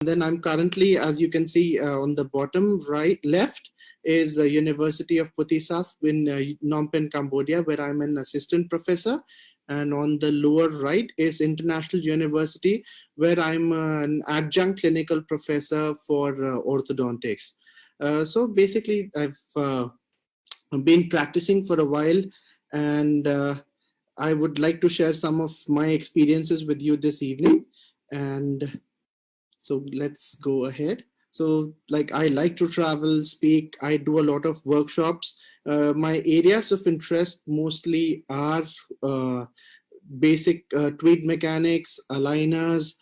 then I'm currently, as you can see on the bottom left, is the University of Putisas in Phnom Penh, Cambodia, where I'm an assistant professor. And on the lower right is International University, where I'm an adjunct clinical professor for orthodontics. So basically, I've been practicing for a while, and I would like to share some of my experiences with you this evening. And so let's go ahead. So like I like to travel, speak, I do a lot of workshops. My areas of interest mostly are basic tweed mechanics, aligners,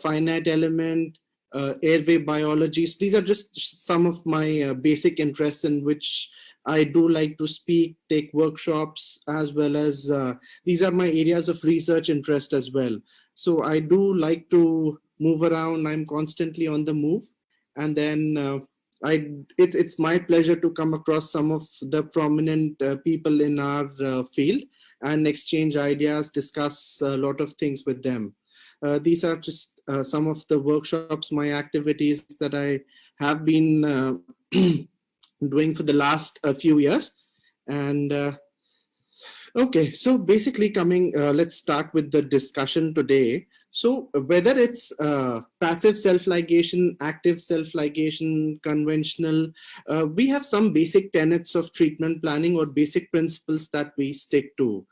finite element, airway biology. So these are just some of my basic interests in which I do like to speak, take workshops, as well as these are my areas of research interest as well. So I do like to move around. I'm constantly on the move. And then it's my pleasure to come across some of the prominent people in our field and exchange ideas, discuss a lot of things with them. These are just some of the workshops, my activities that I have been doing for the last few years. And okay, so basically let's start with the discussion today. So whether it's passive self-ligation, active self-ligation, conventional, we have some basic tenets of treatment planning or basic principles that we stick to.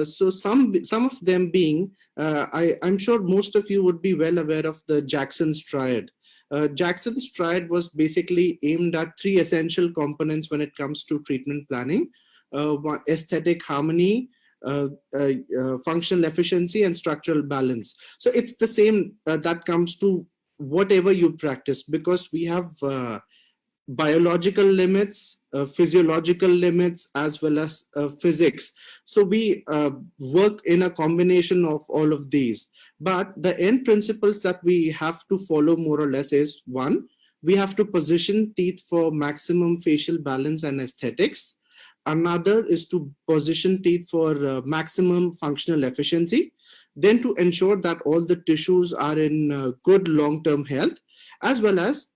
So some of them being, I'm sure most of you would be well aware of the Jackson's triad. Jackson's triad was basically aimed at three essential components when it comes to treatment planning. Aesthetic harmony, functional efficiency, and structural balance. So it's the same that comes to whatever you practice, because we have biological limits, physiological limits, as well as physics. So we work in a combination of all of these. But the end principles that we have to follow more or less is: one, we have to position teeth for maximum facial balance and aesthetics. Another is to position teeth for maximum functional efficiency. Then to ensure that all the tissues are in good long-term health, as well as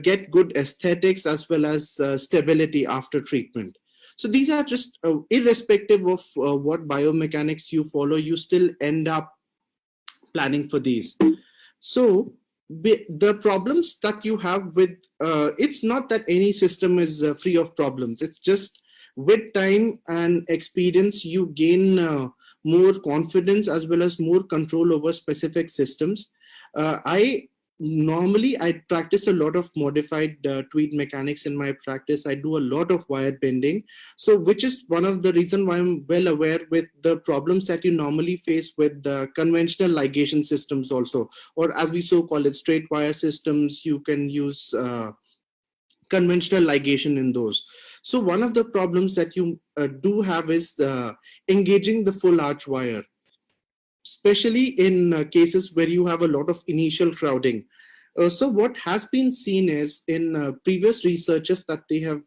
get good aesthetics, as well as stability after treatment. So these are just irrespective of what biomechanics you follow, you still end up planning for these. So the problems that you have with, it's not that any system is free of problems. It's just with time and experience, you gain more confidence as well as more control over specific systems. I practice a lot of modified tweed mechanics in my practice. I do a lot of wire bending. So which is one of the reasons why I'm well aware with the problems that you normally face with the conventional ligation systems also, or as we so call it, straight wire systems. You can use conventional ligation in those. So one of the problems that you do have is engaging the full arch wire, especially in cases where you have a lot of initial crowding. So what has been seen is in previous researches that they have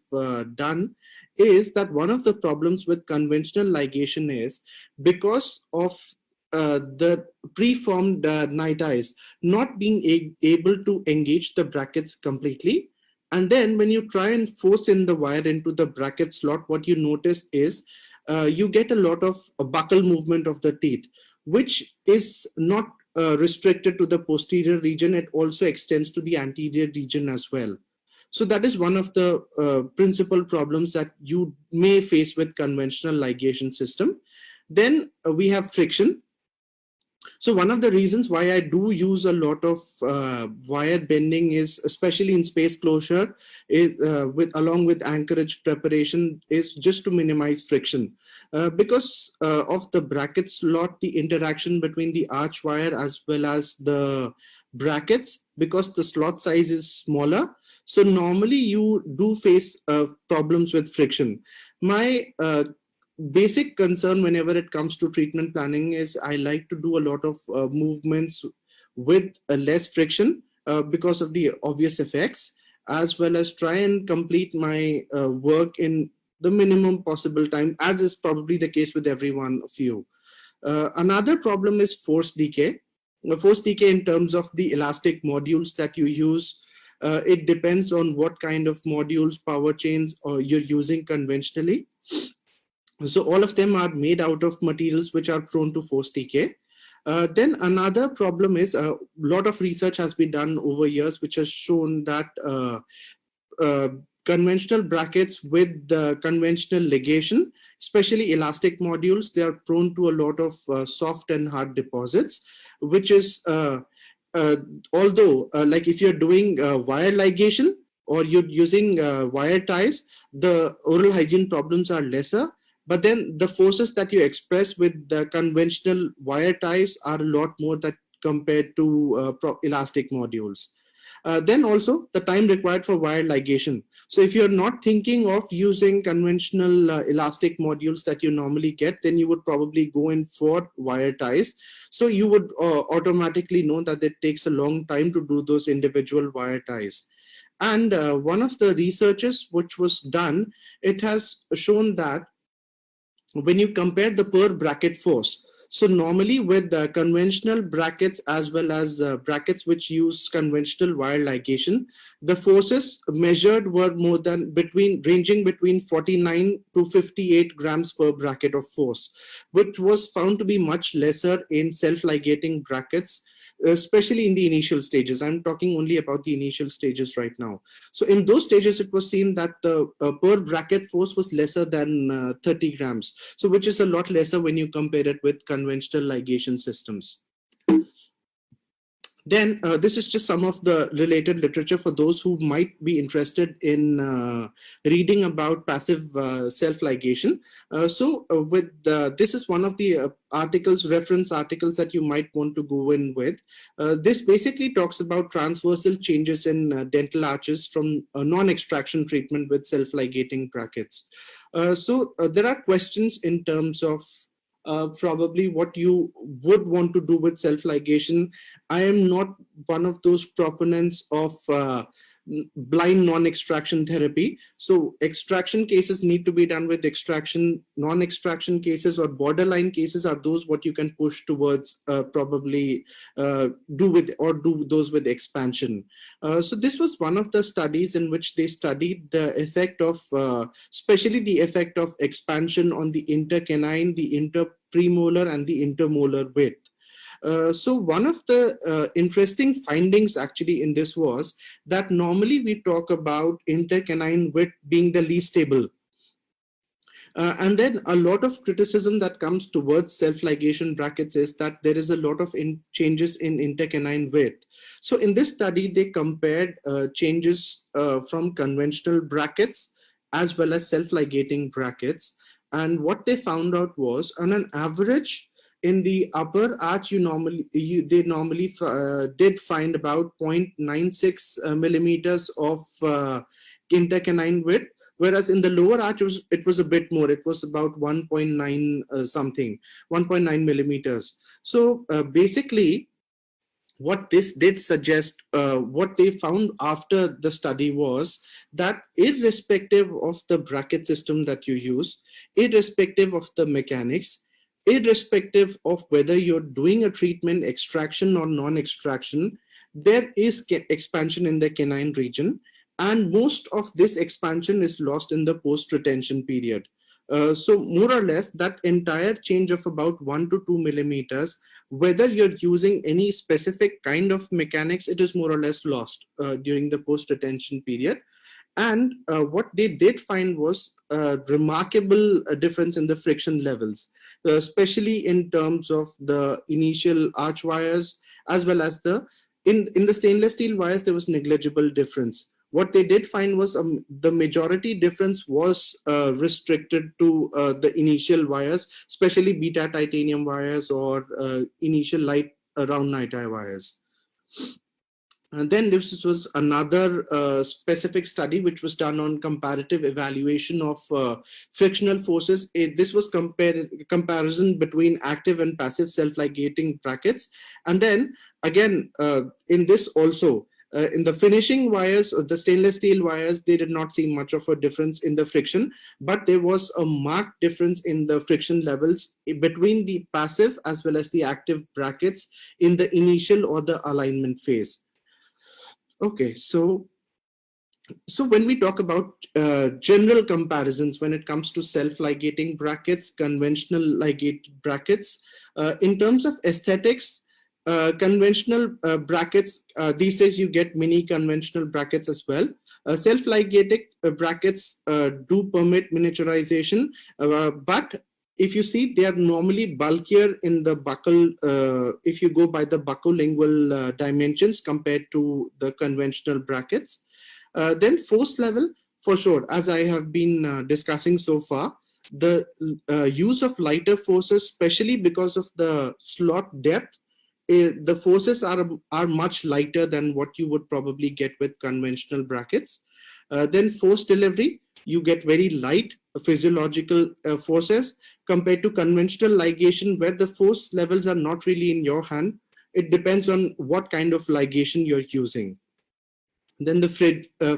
done is that one of the problems with conventional ligation is because of the preformed nitides not being able to engage the brackets completely. And then when you try and force in the wire into the bracket slot, what you notice is you get a lot of buccal movement of the teeth, which is not restricted to the posterior region. It also extends to the anterior region as well. So that is one of the principal problems that you may face with conventional ligation system. Then we have friction. So one of the reasons why I do use a lot of wire bending is, especially in space closure, is along with anchorage preparation, is just to minimize friction. Because of the bracket slot, the interaction between the arch wire as well as the brackets, because the slot size is smaller. So normally you do face problems with friction. My basic concern whenever it comes to treatment planning is I like to do a lot of movements with less friction because of the obvious effects, as well as try and complete my work in the minimum possible time, as is probably the case with every one of you. Another problem is force decay. force decay in terms of the elastic modules that you use. It depends on what kind of modules, power chains, or you're using conventionally. So all of them are made out of materials which are prone to force decay. Then another problem is a lot of research has been done over years, which has shown that uh, conventional brackets with the conventional ligation, especially elastic modules, they are prone to a lot of soft and hard deposits, which is uh, although like if you're doing wire ligation or you're using wire ties, the oral hygiene problems are lesser. But then the forces that you express with the conventional wire ties are a lot more that compared to elastic modules. Then also the time required for wire ligation. So if you're not thinking of using conventional elastic modules that you normally get, then you would probably go in for wire ties. So you would automatically know that it takes a long time to do those individual wire ties. And one of the researches which was done, it has shown that when you compare the per bracket force, so normally with the conventional brackets as well as brackets which use conventional wire ligation, the forces measured were more than ranging between 49 to 58 grams per bracket of force, which was found to be much lesser in self-ligating brackets, especially in the initial stages. I'm talking only about the initial stages right now. So in those stages, it was seen that the per bracket force was lesser than 30 grams. So which is a lot lesser when you compare it with conventional ligation systems. Then this is just some of the related literature for those who might be interested in reading about passive self-ligation. This is one of the reference articles that you might want to go in with. This basically talks about transversal changes in dental arches from non-extraction treatment with self-ligating brackets. There are questions in terms of probably what you would want to do with self-ligation. I am not one of those proponents of blind non-extraction therapy. So extraction cases need to be done with extraction. Non-extraction cases or borderline cases are those what you can push towards probably do those with expansion. So this was one of the studies in which they studied the effect of, especially the effect of expansion on the intercanine, the interpremolar and the intermolar width. So one of the interesting findings actually in this was that normally we talk about intercanine width being the least stable. And then a lot of criticism that comes towards self-ligation brackets is that there is a lot of changes in intercanine width. So in this study, they compared changes from conventional brackets as well as self-ligating brackets. And what they found out was, on an average, in the upper arch, they normally did find about 0.96 millimeters of intercanine width, whereas in the lower arch it was a bit more. It was about 1.9 millimeters. So basically, what this did suggest, what they found after the study was that irrespective of the bracket system that you use, irrespective of the mechanics, irrespective of whether you're doing a treatment extraction or non-extraction, there is expansion in the canine region, and most of this expansion is lost in the post-retention period. So more or less that entire change of about 1 to 2 millimeters, whether you're using any specific kind of mechanics, it is more or less lost during the post-retention period. And what they did find was a remarkable difference in the friction levels, especially in terms of the initial arch wires, as well as in the stainless steel wires, there was negligible difference. What they did find was the majority difference was restricted to the initial wires, especially beta titanium wires or initial light round night eye wires. And then this was another specific study which was done on comparative evaluation of frictional forces. This was comparison between active and passive self-ligating brackets. And then again, in this also, In the finishing wires or the stainless steel wires, they did not see much of a difference in the friction, but there was a marked difference in the friction levels between the passive as well as the active brackets in the initial or the alignment phase. Okay, so when we talk about general comparisons when it comes to self-ligating brackets, conventional ligated brackets, in terms of aesthetics, conventional brackets, these days you get mini conventional brackets as well. Self-ligating brackets do permit miniaturization, but if you see, they are normally bulkier in the buccal, if you go by the buccolingual dimensions compared to the conventional brackets. Then force level, for sure, as I have been discussing so far, the use of lighter forces, especially because of the slot depth, the forces are much lighter than what you would probably get with conventional brackets. Then force delivery, you get very light physiological forces compared to conventional ligation, where the force levels are not really in your hand. It depends on what kind of ligation you're using. Then the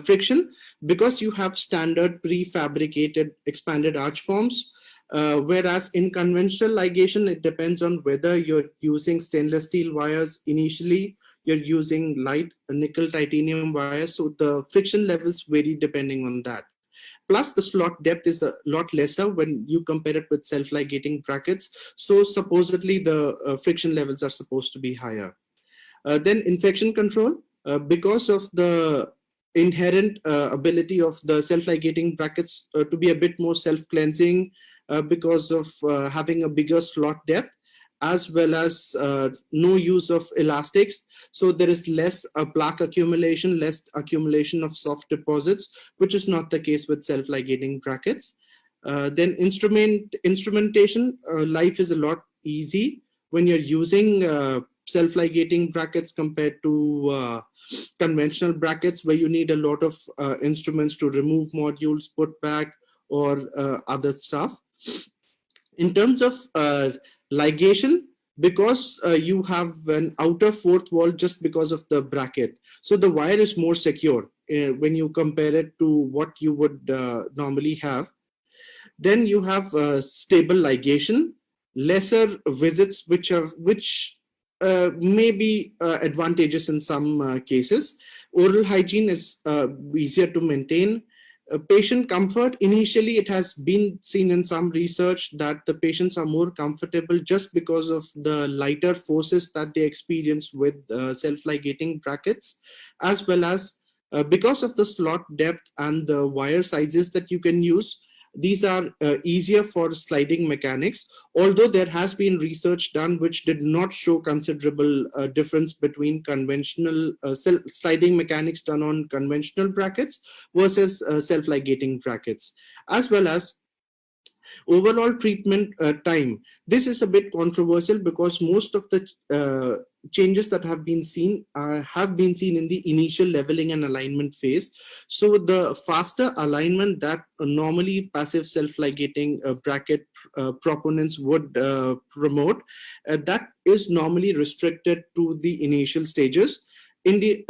friction, because you have standard prefabricated expanded arch forms, whereas in conventional ligation, it depends on whether you're using stainless steel wires initially, you're using light nickel titanium wires, so the friction levels vary depending on that. Plus, the slot depth is a lot lesser when you compare it with self-ligating brackets, so supposedly the friction levels are supposed to be higher. Then infection control, because of the inherent ability of the self-ligating brackets to be a bit more self-cleansing, because of having a bigger slot depth, as well as no use of elastics. So there is less plaque accumulation, less accumulation of soft deposits, which is not the case with self-ligating brackets. Then instrumentation, life is a lot easy when you're using self-ligating brackets compared to conventional brackets, where you need a lot of instruments to remove modules, put back, or other stuff. In terms of ligation, because you have an outer fourth wall just because of the bracket, so the wire is more secure when you compare it to what you would normally have. Then you have stable ligation, lesser visits, which may be advantageous in some cases. Oral hygiene is easier to maintain. Patient comfort, initially it has been seen in some research that the patients are more comfortable just because of the lighter forces that they experience with self-ligating brackets, as well as because of the slot depth and the wire sizes that you can use. These are easier for sliding mechanics, although there has been research done which did not show considerable difference between conventional sliding mechanics done on conventional brackets versus self-ligating brackets, as well as overall treatment time. This is a bit controversial because most of the changes that have been seen in the initial leveling and alignment phase. So the faster alignment that normally passive self-ligating bracket proponents would promote, that is normally restricted to the initial stages. In the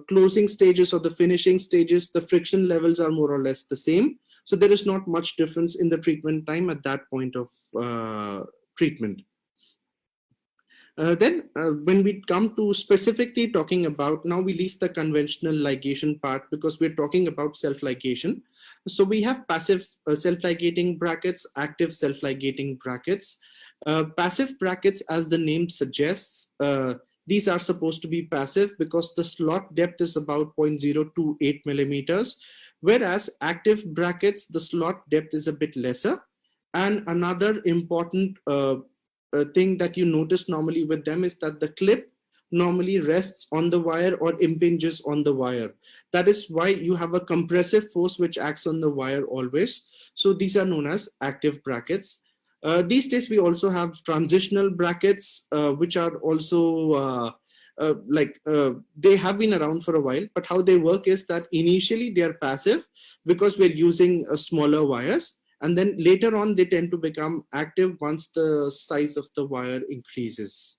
closing stages or the finishing stages, the friction levels are more or less the same. So there is not much difference in the treatment time at that point of treatment. Then when we come to specifically talking about, now we leave the conventional ligation part because we're talking about self-ligation. So we have passive self-ligating brackets, active self-ligating brackets. Passive brackets, as the name suggests, these are supposed to be passive because the slot depth is about 0.028 millimeters, whereas active brackets, the slot depth is a bit lesser. And another important thing that you notice normally with them is that the clip normally rests on the wire or impinges on the wire. That is why you have a compressive force which acts on the wire always. So these are known as active brackets. These days we also have transitional brackets, which are also they have been around for a while, but how they work is that initially they are passive because we're using smaller wires, and then later on they tend to become active once the size of the wire increases.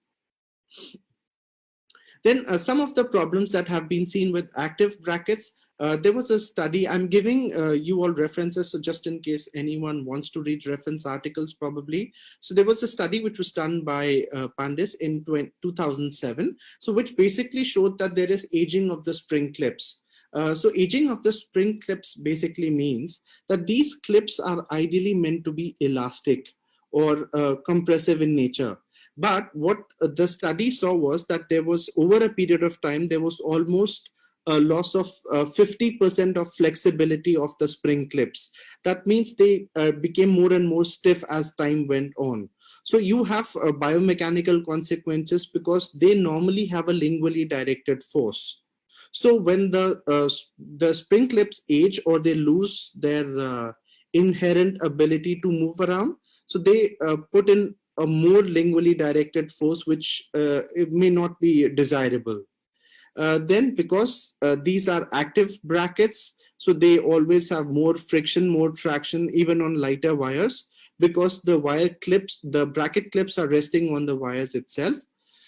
Then some of the problems that have been seen with active brackets, there was a study, I'm giving you all references, so just in case anyone wants to read reference articles probably. So there was a study which was done by Pandis in 2007, so which basically showed that there is aging of the spring clips. So aging of the spring clips basically means that these clips are ideally meant to be elastic or compressive in nature. But what the study saw was that there was, over a period of time, there was almost a loss of 50% of flexibility of the spring clips. That means they became more and more stiff as time went on. So you have biomechanical consequences because they normally have a lingually directed force. So when the spring clips age or they lose their inherent ability to move around, so they put in a more lingually directed force, which it may not be desirable. Then because these are active brackets, so they always have more friction, more traction, even on lighter wires, because the wire clips, the bracket clips are resting on the wires itself.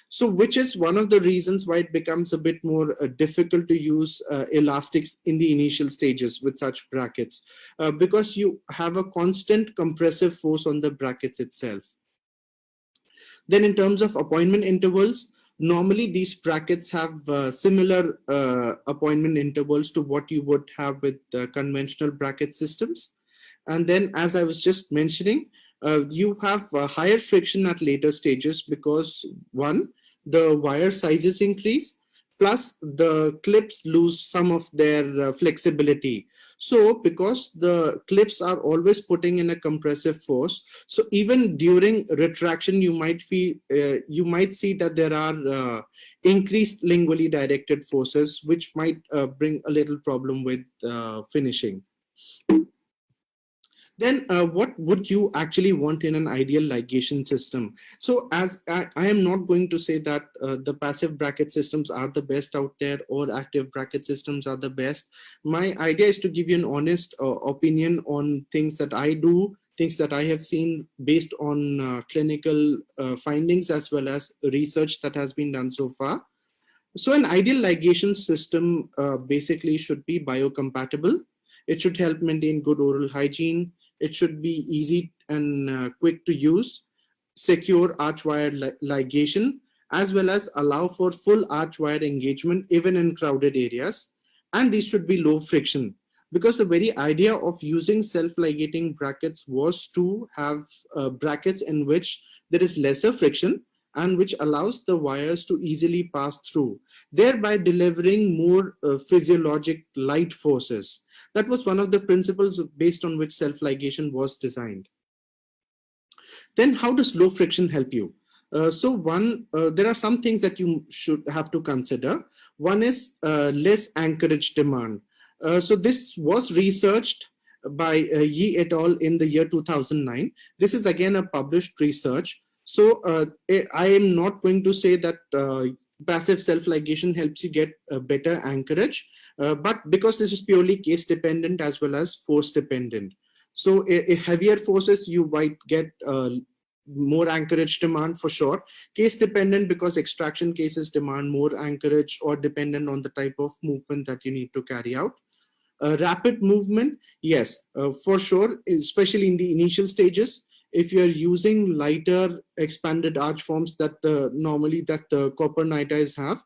So which is one of the reasons why it becomes a bit more difficult to use elastics in the initial stages with such brackets, because you have a constant compressive force on the brackets itself. Then in terms of appointment intervals, normally these brackets have similar appointment intervals to what you would have with conventional bracket systems. And then, as I was just mentioning, you have higher friction at later stages because, one, the wire sizes increase, plus the clips lose some of their flexibility. So because the clips are always putting in a compressive force, so even during retraction, you might see that there are increased lingually directed forces, which might bring a little problem with finishing. Then what would you actually want in an ideal ligation system? So as I am not going to say that the passive bracket systems are the best out there or active bracket systems are the best. My idea is to give you an honest opinion on things that I do, things that I have seen based on clinical findings as well as research that has been done so far. So an ideal ligation system basically should be biocompatible. It should help maintain good oral hygiene. It should be easy and quick to use, secure arch wire ligation, as well as allow for full arch wire engagement even in crowded areas. And these should be low friction, because the very idea of using self-ligating brackets was to have brackets in which there is lesser friction and which allows the wires to easily pass through, thereby delivering more physiologic light forces. That was one of the principles based on which self-ligation was designed. Then how does low friction help you? There are some things that you should have to consider. One is less anchorage demand. So this was researched by Yi et al. In the year 2009. This is again a published research. So I am not going to say that passive self-ligation helps you get a better anchorage, but because this is purely case dependent as well as force dependent. So heavier forces, you might get more anchorage demand for sure. Case dependent because extraction cases demand more anchorage or dependent on the type of movement that you need to carry out. Rapid movement, yes, for sure, especially in the initial stages. If you're using lighter expanded arch forms that normally the copper nitrides have,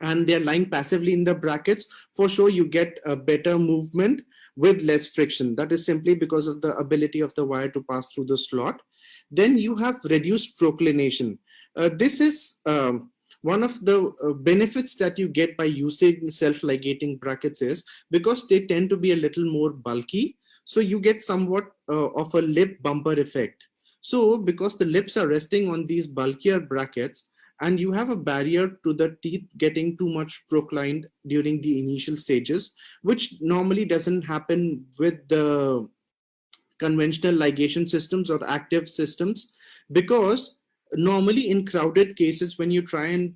and they're lying passively in the brackets, for sure you get a better movement with less friction. That is simply because of the ability of the wire to pass through the slot. Then you have reduced proclination. This is one of the benefits that you get by using self-ligating brackets is because they tend to be a little more bulky. So you get somewhat of a lip bumper effect. So because the lips are resting on these bulkier brackets and you have a barrier to the teeth getting too much proclined during the initial stages, which normally doesn't happen with the conventional ligation systems or active systems, because normally in crowded cases when you try and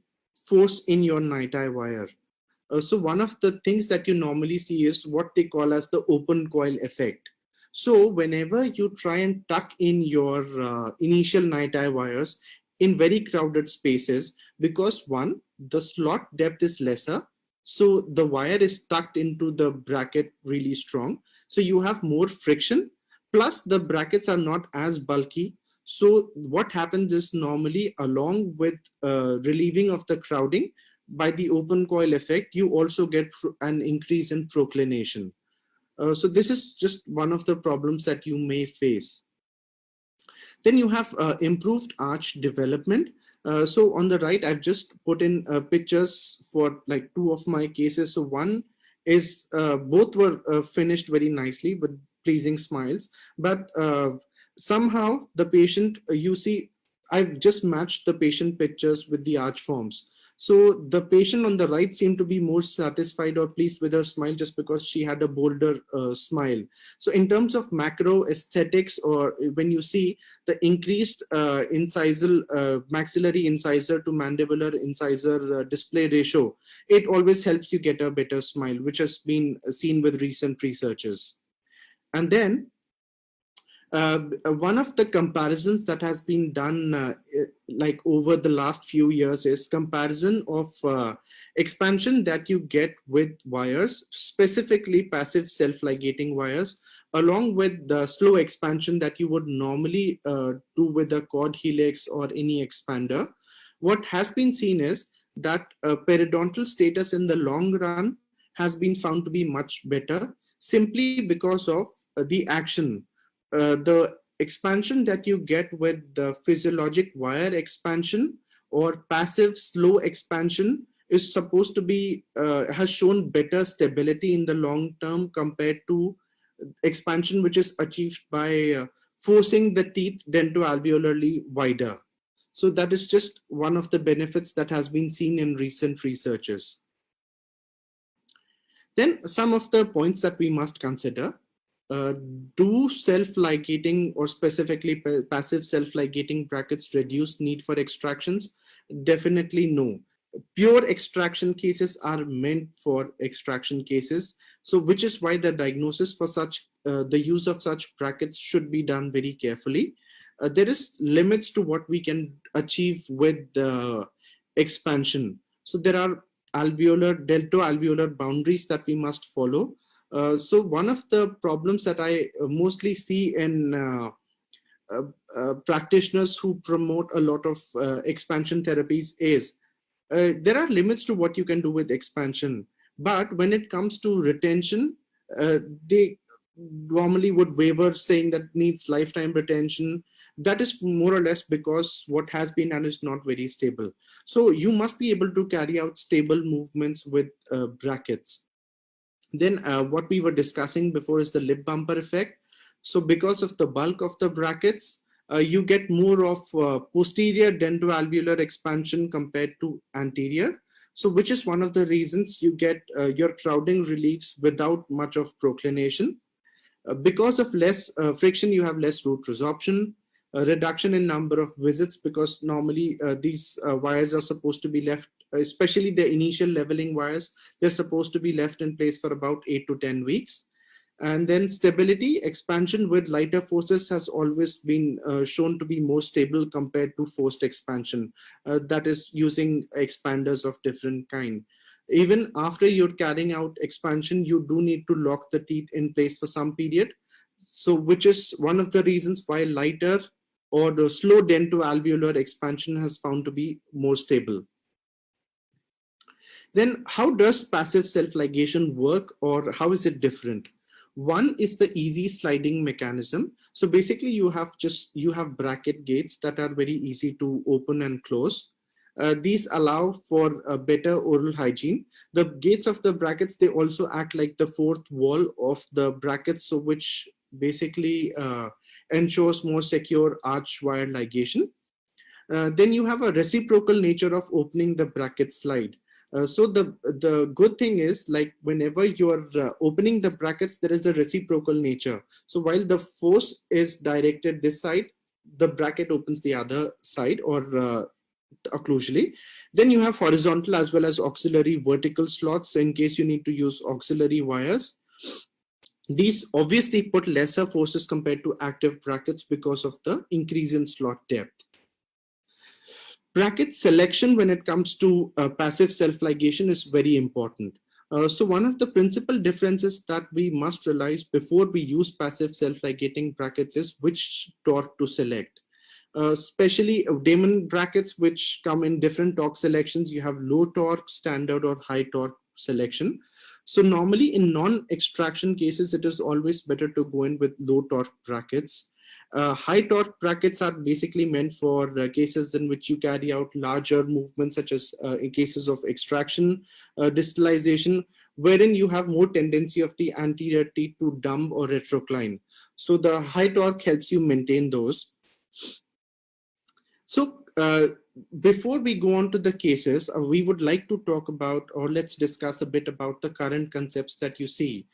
force in your niti wire, so one of the things that you normally see is what they call as the open coil effect. So whenever you try and tuck in your initial niti wires, in very crowded spaces, because one, the slot depth is lesser, so the wire is tucked into the bracket really strong, so you have more friction, plus the brackets are not as bulky. So what happens is, normally along with relieving of the crowding by the open coil effect, you also get an increase in proclination. So this is just one of the problems that you may face. Then you have improved arch development. So on the right, I've just put in pictures for like two of my cases. So one is both were finished very nicely with pleasing smiles, but somehow the patient, you see, I've just matched the patient pictures with the arch forms. So the patient on the right seemed to be more satisfied or pleased with her smile just because she had a bolder smile. So in terms of macro aesthetics, or when you see the increased incisal, maxillary incisor to mandibular incisor display ratio, it always helps you get a better smile, which has been seen with recent researches. And then one of the comparisons that has been done like over the last few years is comparison of expansion that you get with wires, specifically passive self-ligating wires, along with the slow expansion that you would normally do with a cord helix or any expander. What has been seen is that periodontal status in the long run has been found to be much better, simply because of the action. The expansion that you get with the physiologic wire expansion or passive slow expansion is supposed to be has shown better stability in the long term compared to expansion which is achieved by forcing the teeth dentoalveolarly wider. So that is just one of the benefits that has been seen in recent researches. Then some of the points that we must consider. Do self-ligating or specifically passive self-ligating brackets reduce need for extractions? Definitely no. Pure extraction cases are meant for extraction cases. So which is why the diagnosis for such, the use of such brackets should be done very carefully. There is limits to what we can achieve with the expansion. So there are deltoalveolar boundaries that we must follow. So one of the problems that I mostly see in practitioners who promote a lot of expansion therapies is there are limits to what you can do with expansion. But when it comes to retention, they normally would waver, saying that needs lifetime retention. That is more or less because what has been done is not very stable. So you must be able to carry out stable movements with brackets. Then what we were discussing before is the lip bumper effect. So because of the bulk of the brackets, you get more of posterior dentoalveolar expansion compared to anterior. So which is one of the reasons you get your crowding reliefs without much of proclination. Because of less friction, you have less root resorption, a reduction in number of visits, because normally these wires are supposed to be left, especially the initial leveling wires, they're supposed to be left in place for about 8 to 10 weeks. And then stability, expansion with lighter forces has always been shown to be more stable compared to forced expansion, that is using expanders of different kind. Even after you're carrying out expansion, you do need to lock the teeth in place for some period. So which is one of the reasons why lighter or the slow dentoalveolar expansion has found to be more stable. Then how does passive self-ligation work, or how is it different? One is the easy sliding mechanism. So basically you have bracket gates that are very easy to open and close. These allow for a better oral hygiene. The gates of the brackets, they also act like the fourth wall of the brackets, so which basically ensures more secure arch wire ligation. Then you have a reciprocal nature of opening the bracket slide. So the good thing is, like whenever you're opening the brackets, there is a reciprocal nature. So while the force is directed this side, the bracket opens the other side, or occlusally. Then you have horizontal as well as auxiliary vertical slots. So in case you need to use auxiliary wires, these obviously put lesser forces compared to active brackets because of the increase in slot depth. Bracket selection when it comes to passive self-ligation is very important. So one of the principal differences that we must realize before we use passive self-ligating brackets is which torque to select. Especially Damon brackets, which come in different torque selections. You have low torque, standard, or high torque selection. So normally in non-extraction cases, it is always better to go in with low torque brackets. High torque brackets are basically meant for cases in which you carry out larger movements, such as in cases of extraction, distalization, wherein you have more tendency of the anterior teeth to dump or retrocline. So the high torque helps you maintain those. So before we go on to the cases, we would like to talk about, or let's discuss a bit about the current concepts that you see.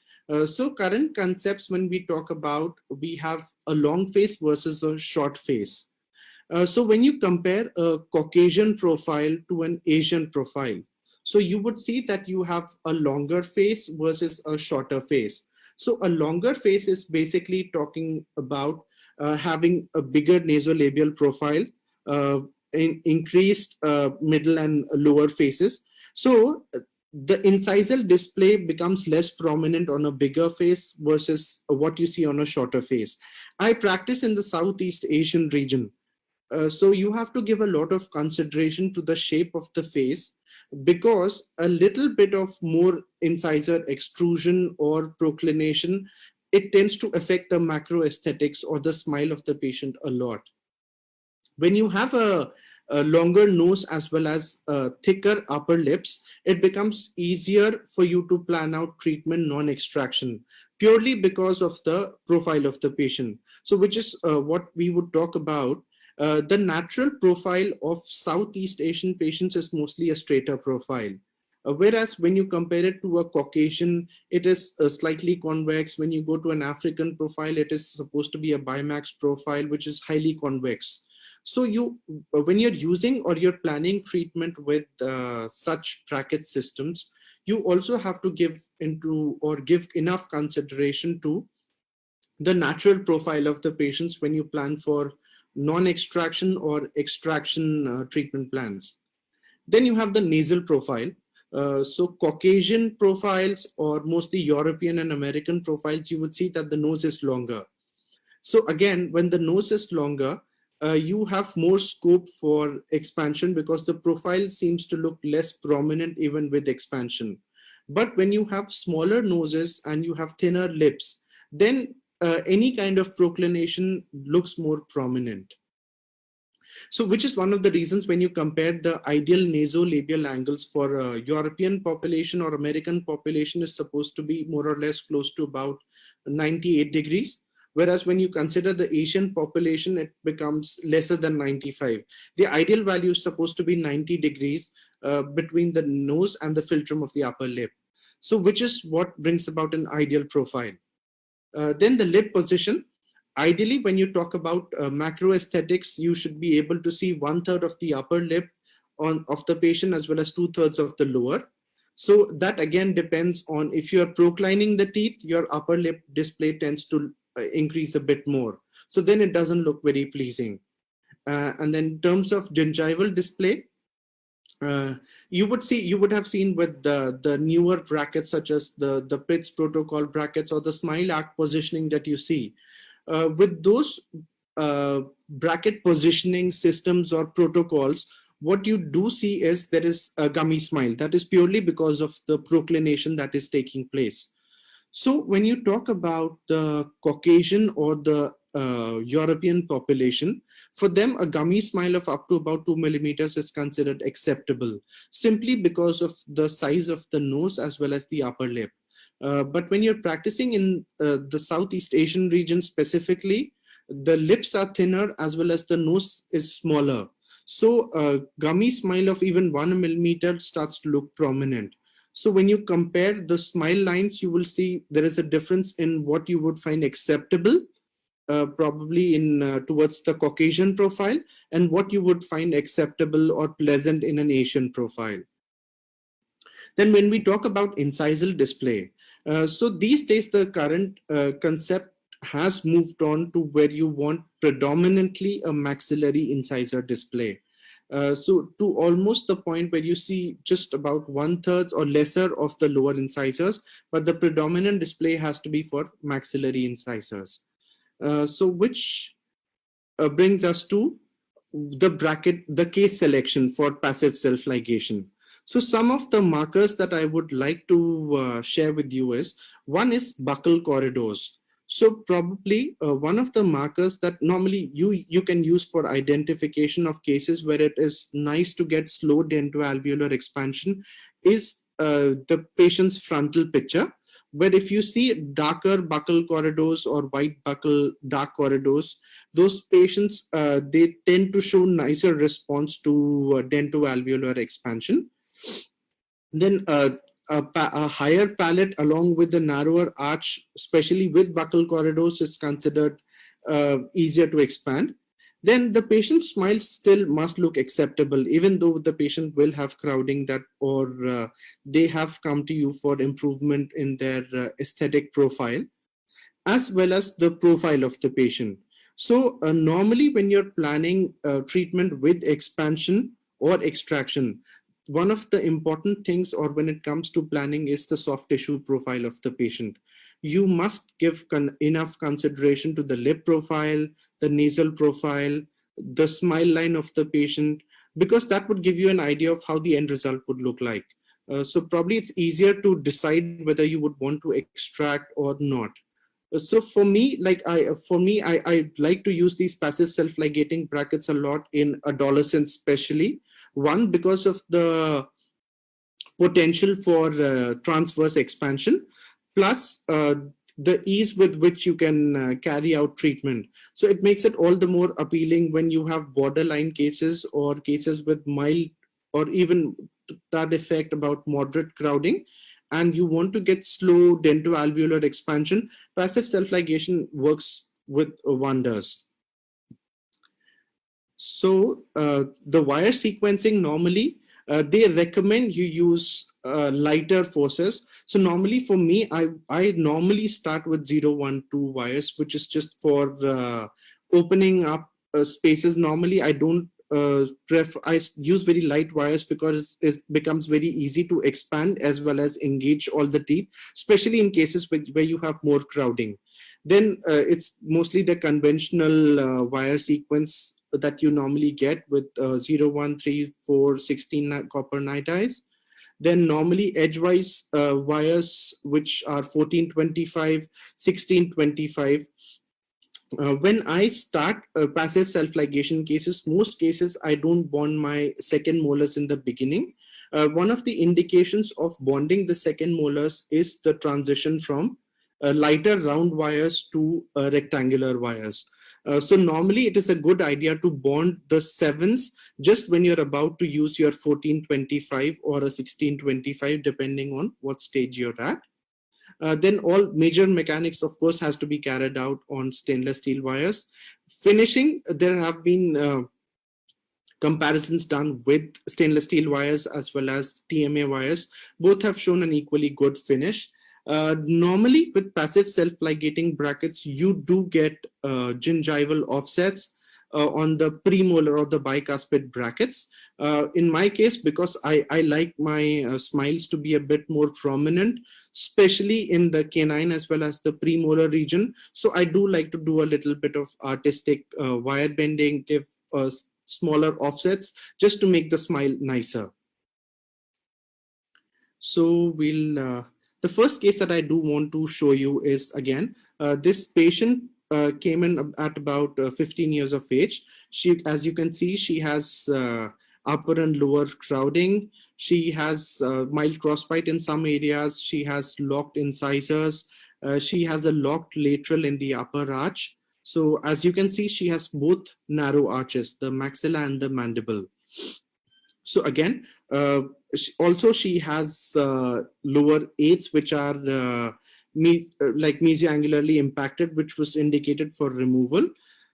So current concepts, when we talk about, we have a long face versus a short face. So when you compare a Caucasian profile to an Asian profile, so you would see that you have a longer face versus a shorter face. So a longer face is basically talking about having a bigger nasolabial profile, increased middle and lower faces. So the incisal display becomes less prominent on a bigger face versus what you see on a shorter face. I practice in the Southeast Asian region. So you have to give a lot of consideration to the shape of the face, because a little bit of more incisor extrusion or proclination, it tends to affect the macro aesthetics or the smile of the patient a lot. When you have a longer nose as well as thicker upper lips, it becomes easier for you to plan out treatment non-extraction, purely because of the profile of the patient. So which is what we would talk about. The natural profile of Southeast Asian patients is mostly a straighter profile. Whereas when you compare it to a Caucasian, it is slightly convex. When you go to an African profile, it is supposed to be a bimax profile, which is highly convex. So when you're using or you're planning treatment with such bracket systems, you also have to give enough consideration to the natural profile of the patients when you plan for non-extraction or extraction treatment plans. Then you have the nasal profile. So Caucasian profiles, or mostly European and American profiles, you would see that the nose is longer. So again, when the nose is longer, you have more scope for expansion because the profile seems to look less prominent even with expansion. But when you have smaller noses and you have thinner lips, then any kind of proclination looks more prominent. So which is one of the reasons when you compare the ideal nasolabial angles for a European population or American population is supposed to be more or less close to about 98 degrees. Whereas when you consider the Asian population, it becomes lesser than 95. The ideal value is supposed to be 90 degrees between the nose and the philtrum of the upper lip. So which is what brings about an ideal profile. Then the lip position. Ideally, when you talk about macro aesthetics, you should be able to see 1/3 of the upper lip of the patient as well as 2/3 of the lower. So that again depends on, if you're proclining the teeth, your upper lip display tends to increase a bit more. So then it doesn't look very pleasing. And then in terms of gingival display, you would have seen with the newer brackets such as the Pitts protocol brackets or the smile arc positioning that you see. With those bracket positioning systems or protocols, what you do see is there is a gummy smile. That is purely because of the proclination that is taking place. So when you talk about the Caucasian or the European population, for them a gummy smile of up to about 2 millimeters is considered acceptable, simply because of the size of the nose as well as the upper lip. But when you're practicing in the Southeast Asian region specifically, the lips are thinner as well as the nose is smaller. So a gummy smile of even 1 millimeter starts to look prominent. So when you compare the smile lines, you will see there is a difference in what you would find acceptable, probably in towards the Caucasian profile, and what you would find acceptable or pleasant in an Asian profile. Then when we talk about incisal display, so these days the current concept has moved on to where you want predominantly a maxillary incisor display. So to almost the point where you see just about 1/3 or lesser of the lower incisors, but the predominant display has to be for maxillary incisors. So which brings us to the case selection for passive self-ligation. So some of the markers that I would like to share with you is, one is buccal corridors. So probably one of the markers that normally you can use for identification of cases where it is nice to get slow dentoalveolar expansion is the patient's frontal picture, where if you see darker buccal corridors or white buccal dark corridors, those patients, they tend to show nicer response to dentoalveolar expansion. Then a higher palate along with the narrower arch, especially with buccal corridors, is considered easier to expand. Then the patient's smile still must look acceptable, even though the patient will have crowding that, or they have come to you for improvement in their aesthetic profile, as well as the profile of the patient. So normally when you're planning treatment with expansion or extraction, one of the important things, or when it comes to planning, is the soft tissue profile of the patient. You must give enough consideration to the lip profile, the nasal profile, the smile line of the patient, because that would give you an idea of how the end result would look like. So probably it's easier to decide whether you would want to extract or not. So for me, I like to use these passive self-ligating brackets a lot in adolescents, especially. One, because of the potential for transverse expansion, plus the ease with which you can carry out treatment. So it makes it all the more appealing when you have borderline cases or cases with mild or even that effect about moderate crowding, and you want to get slow dentoalveolar expansion. Passive self-ligation works with wonders. So the wire sequencing, normally they recommend you use lighter forces. So normally for me, I normally start with 0, 1, 2 wires, which is just for opening up spaces. Normally I don't I use very light wires because it becomes very easy to expand as well as engage all the teeth, especially in cases where you have more crowding. Then it's mostly the conventional wire sequence that you normally get with 0, 1, 3, 4, 16 copper nitrides. Then normally edgewise wires, which are 1425, 1625. When I start passive self-ligation cases, most cases I don't bond my second molars in the beginning. One of the indications of bonding the second molars is the transition from lighter round wires to rectangular wires. So normally it is a good idea to bond the 7s just when you're about to use your 1425 or a 1625, depending on what stage you're at. Then all major mechanics, of course, has to be carried out on stainless steel wires. Finishing, there have been comparisons done with stainless steel wires as well as TMA wires. Both have shown an equally good finish. Normally with passive self-ligating brackets, you do get gingival offsets on the premolar or the bicuspid brackets. In my case, because I like my smiles to be a bit more prominent, especially in the canine as well as the premolar region. So I do like to do a little bit of artistic wire bending, give smaller offsets just to make the smile nicer. So the first case that I do want to show you is, again, this patient came in at about 15 years of age. She, as you can see, she has upper and lower crowding. She has mild crossbite in some areas. She has locked incisors. She has a locked lateral in the upper arch. So as you can see, she has both narrow arches, the maxilla and the mandible. So again, she has lower eights, which are like mesioangularly impacted, which was indicated for removal.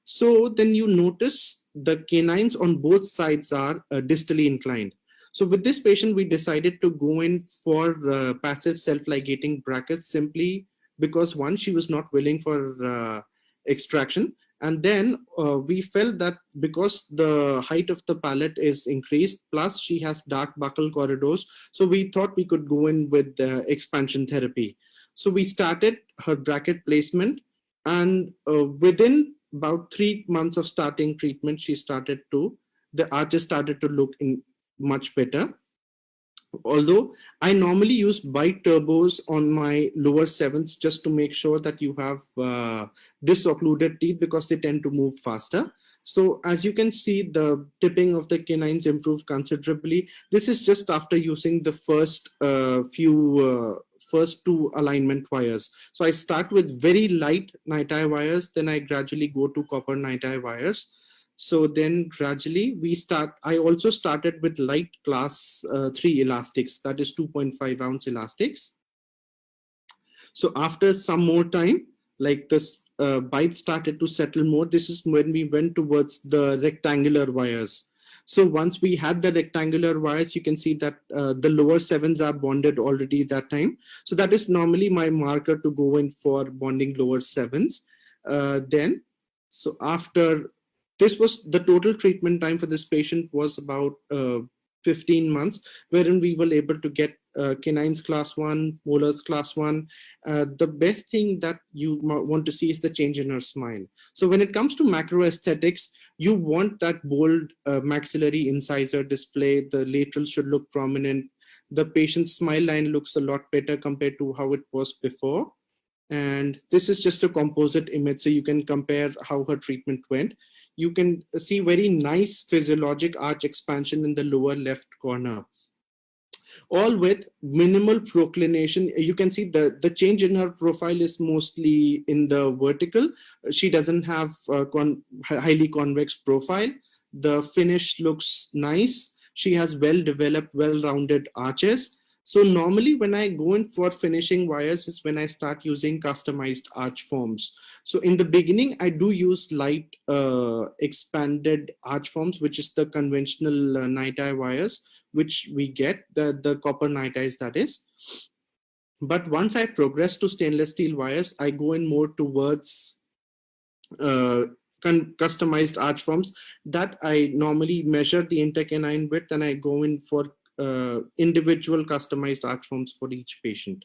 So then you notice the canines on both sides are distally inclined. So with this patient, we decided to go in for passive self-ligating brackets simply because, one, she was not willing for extraction, And then we felt that because the height of the palate is increased, plus she has dark buccal corridors, so we thought we could go in with the expansion therapy. So we started her bracket placement, and within about 3 months of starting treatment, the arches started to look in much better. Although I normally use bite turbos on my lower sevenths just to make sure that you have disoccluded teeth, because they tend to move faster. So as you can see, the tipping of the canines improved considerably. This is just after using the first two alignment wires. So I start with very light night-eye wires, then I gradually go to copper night-eye wires. So then gradually I also started with light class 3 elastics, that is 2.5 ounce elastics. So after some more time, like this bite started to settle more, this is when we went towards the rectangular wires. So once we had the rectangular wires, you can see that the lower sevens are bonded already that time. So that is normally my marker to go in for bonding lower sevens. So after this, was the total treatment time for this patient was about 15 months, wherein we were able to get canines class 1, molars class 1. The best thing that you want to see is the change in her smile. So when it comes to macro aesthetics, you want that bold maxillary incisor display. The lateral should look prominent. The patient's smile line looks a lot better compared to how it was before. And this is just a composite image, so you can compare how her treatment went. You can see very nice physiologic arch expansion in the lower left corner, all with minimal proclination. You can see the change in her profile is mostly in the vertical. She doesn't have a highly convex profile. The finish looks nice. She has well-developed, well-rounded arches. So normally when I go in for finishing wires is when I start using customized arch forms. So in the beginning, I do use light expanded arch forms, which is the conventional night-eye wires, which we get, the copper night-eyes, that is. But once I progress to stainless steel wires, I go in more towards customized arch forms that I normally measure the intercanine width, and I go in for individual customized arch forms for each patient.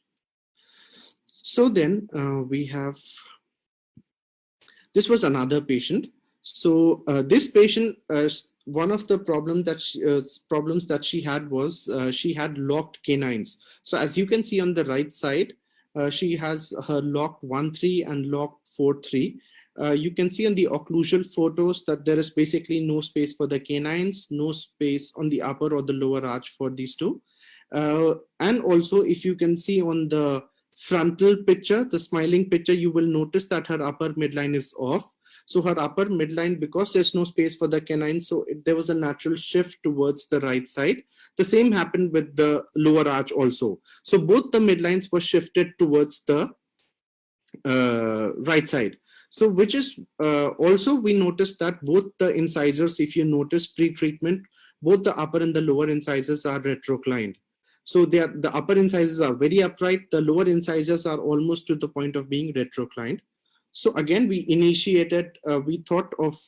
So then this was another patient. So this patient, one of the problems that she had was she had locked canines. So as you can see on the right side, she has her locked 1-3 and locked 4-3. You can see on the occlusal photos that there is basically no space for the canines, no space on the upper or the lower arch for these two. And also, if you can see on the frontal picture, the smiling picture, you will notice that her upper midline is off. So her upper midline, because there's no space for the canine, so there was a natural shift towards the right side. The same happened with the lower arch also. So both the midlines were shifted towards the right side. So which is also we noticed that both the incisors, if you notice pre-treatment, both the upper and the lower incisors are retroclined. So the upper incisors are very upright. The lower incisors are almost to the point of being retroclined. So again, we thought of,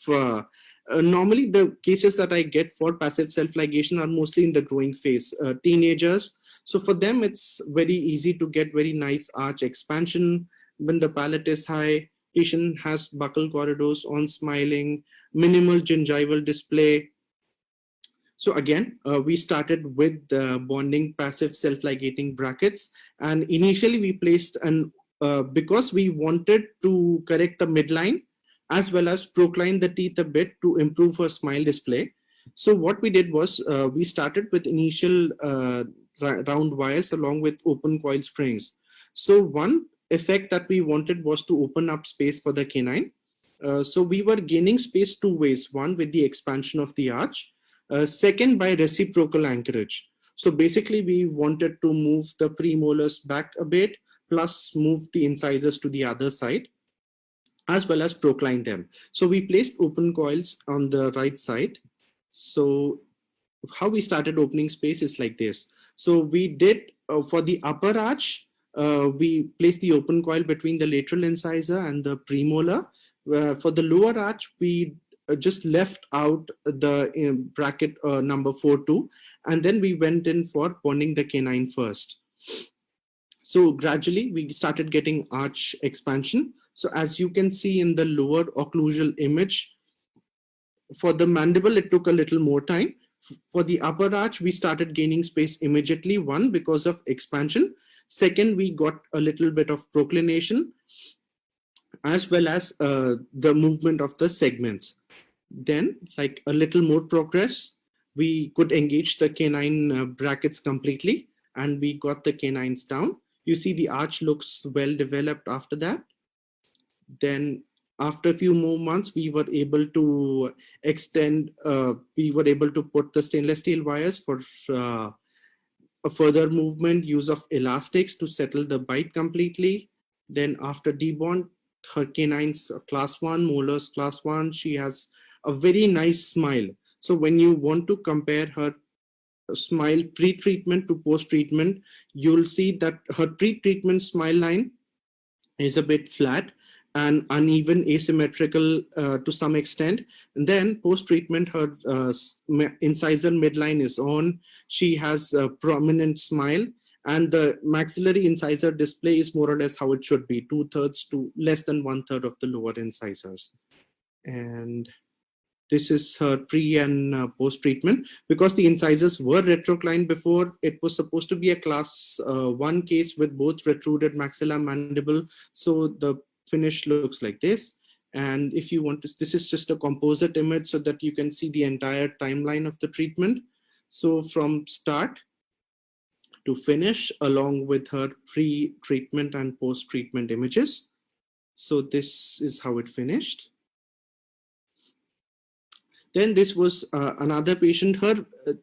normally the cases that I get for passive self-ligation are mostly in the growing phase, teenagers. So for them, it's very easy to get very nice arch expansion when the palate is high. Patient has buccal corridors on smiling, minimal gingival display. So again, we started with the bonding passive self-ligating brackets. And initially we placed because we wanted to correct the midline as well as procline the teeth a bit to improve her smile display. So what we did was we started with initial round wires along with open coil springs. So one effect that we wanted was to open up space for the canine. So we were gaining space two ways. One, with the expansion of the arch. Second, by reciprocal anchorage. So basically we wanted to move the premolars back a bit, plus move the incisors to the other side, as well as procline them. So we placed open coils on the right side. So how we started opening space is like this. So we did for the upper arch, we placed the open coil between the lateral incisor and the premolar. For the lower arch, we just left out the bracket number 4-2, and then we went in for bonding the canine first. So gradually we started getting arch expansion. So as you can see in the lower occlusal image, for the mandible, it took a little more time. For the upper arch, we started gaining space immediately. One, because of expansion. Second, we got a little bit of proclination, as well as the movement of the segments. Then, like a little more progress, we could engage the canine brackets completely, and we got the canines down. You see the arch looks well developed after that. Then after a few more months, we were able to extend, we were able to put the stainless steel wires for a further movement, use of elastics to settle the bite completely. Then after debond, her canines class 1, molars class 1, she has a very nice smile. So when you want to compare her smile pre-treatment to post-treatment, you'll see that her pre-treatment smile line is a bit flat and uneven, asymmetrical to some extent. And then post-treatment, her incisor midline is on. She has a prominent smile, and the maxillary incisor display is more or less how it should be, 2/3 to less than 1/3 of the lower incisors. And this is her pre and post treatment. Because the incisors were retroclined before, it was supposed to be a class 1 case with both retruded maxilla mandible. So the finish looks like this. And if you want to, this is just a composite image so that you can see the entire timeline of the treatment. So from start to finish, along with her pre-treatment and post-treatment images. So this is how it finished. Then this was another patient.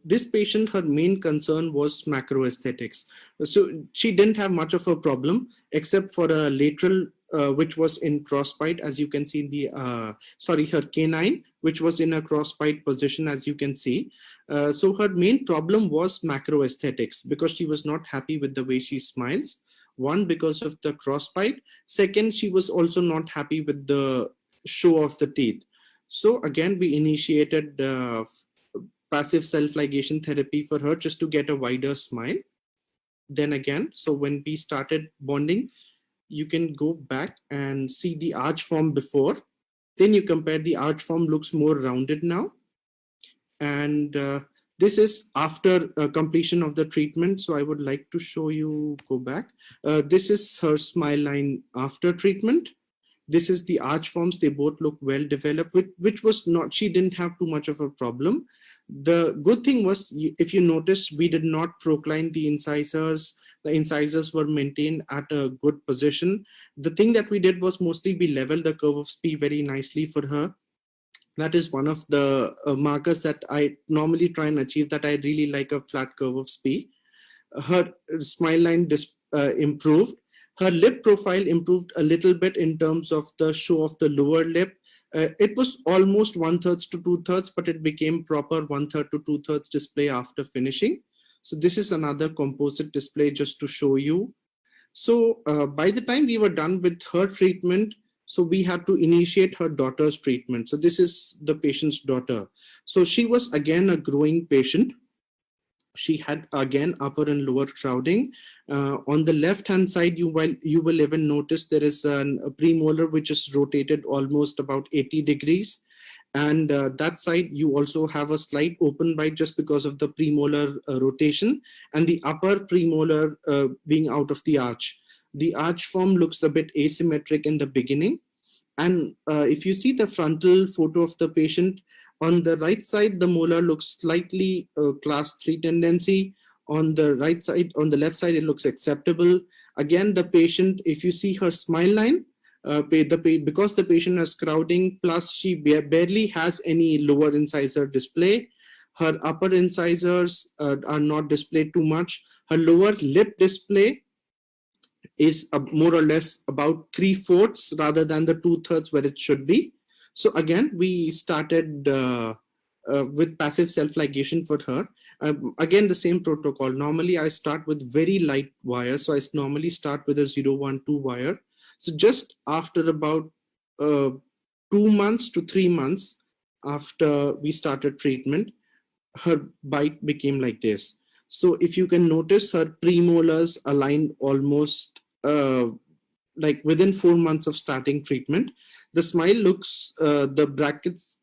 This patient, her main concern was macroaesthetics. So she didn't have much of a problem except for a lateral, which was in crossbite, as you can see in the, her canine, which was in a crossbite position, as you can see. So her main problem was macroaesthetics because she was not happy with the way she smiles. One, because of the crossbite. Second, she was also not happy with the show of the teeth. So again, we initiated passive self-ligation therapy for her just to get a wider smile. Then again, so when we started bonding, you can go back and see the arch form before. Then you compare, the arch form looks more rounded now. And this is after completion of the treatment. So I would like to show you, go back. This is her smile line after treatment. This is the arch forms. They both look well developed, which was not, she didn't have too much of a problem. The good thing was, if you notice, we did not procline the incisors. The incisors were maintained at a good position. The thing that we did was mostly we leveled the curve of Spee very nicely for her. That is one of the markers that I normally try and achieve, that I really like a flat curve of Spee. Her smile line improved. Her lip profile improved a little bit in terms of the show of the lower lip. It was almost 1/3 to 2/3, but it became proper 1/3 to 2/3 display after finishing. So this is another composite display just to show you. So by the time we were done with her treatment, so we had to initiate her daughter's treatment. So this is the patient's daughter. So she was again a growing patient. She had again upper and lower crowding. On the left hand side, you will even notice there is a premolar which is rotated almost about 80 degrees. And that side, you also have a slight open bite just because of the premolar rotation, and the upper premolar being out of the arch. The arch form looks a bit asymmetric in the beginning. And if you see the frontal photo of the patient, on the right side, the molar looks slightly class 3 tendency. On the right side, on the left side, it looks acceptable. Again, the patient, if you see her smile line, because the patient has crowding, plus she barely has any lower incisor display. Her upper incisors are not displayed too much. Her lower lip display is more or less about 3/4 rather than the 2/3 where it should be. So again, we started with passive self-ligation for her. Again, the same protocol. Normally, I start with very light wire. So I normally start with a 0, 1, 2 wire. So just after about 2 months to 3 months after we started treatment, her bite became like this. So if you can notice, her premolars aligned almost like within 4 months of starting treatment. The smile looks, the brackets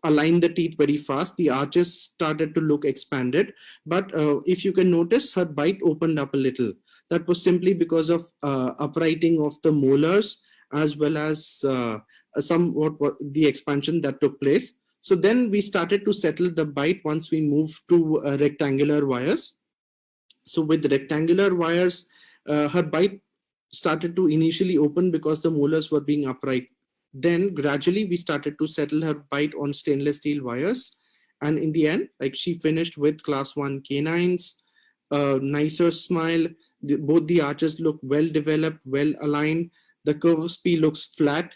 align the teeth very fast. The arches started to look expanded. But if you can notice, her bite opened up a little. That was simply because of uprighting of the molars, as well as somewhat the expansion that took place. So then we started to settle the bite once we moved to rectangular wires. So with rectangular wires, her bite started to initially open because the molars were being upright. Then gradually we started to settle her bite on stainless steel wires. And in the end, like, she finished with class 1 canines, a nicer smile. Both the arches look well developed, well aligned. The curved P looks flat.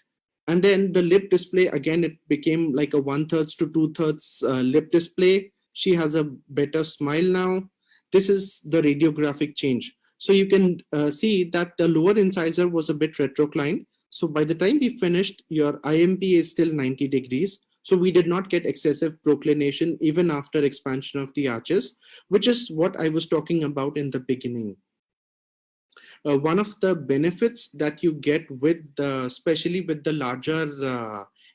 And then the lip display, again, it became like a 1/3 to 2/3 lip display. She has a better smile now. This is the radiographic change. So you can see that the lower incisor was a bit retroclined. So by the time we finished, your IMP is still 90 degrees. So we did not get excessive proclination even after expansion of the arches, which is what I was talking about in the beginning. One of the benefits that you get with especially with the larger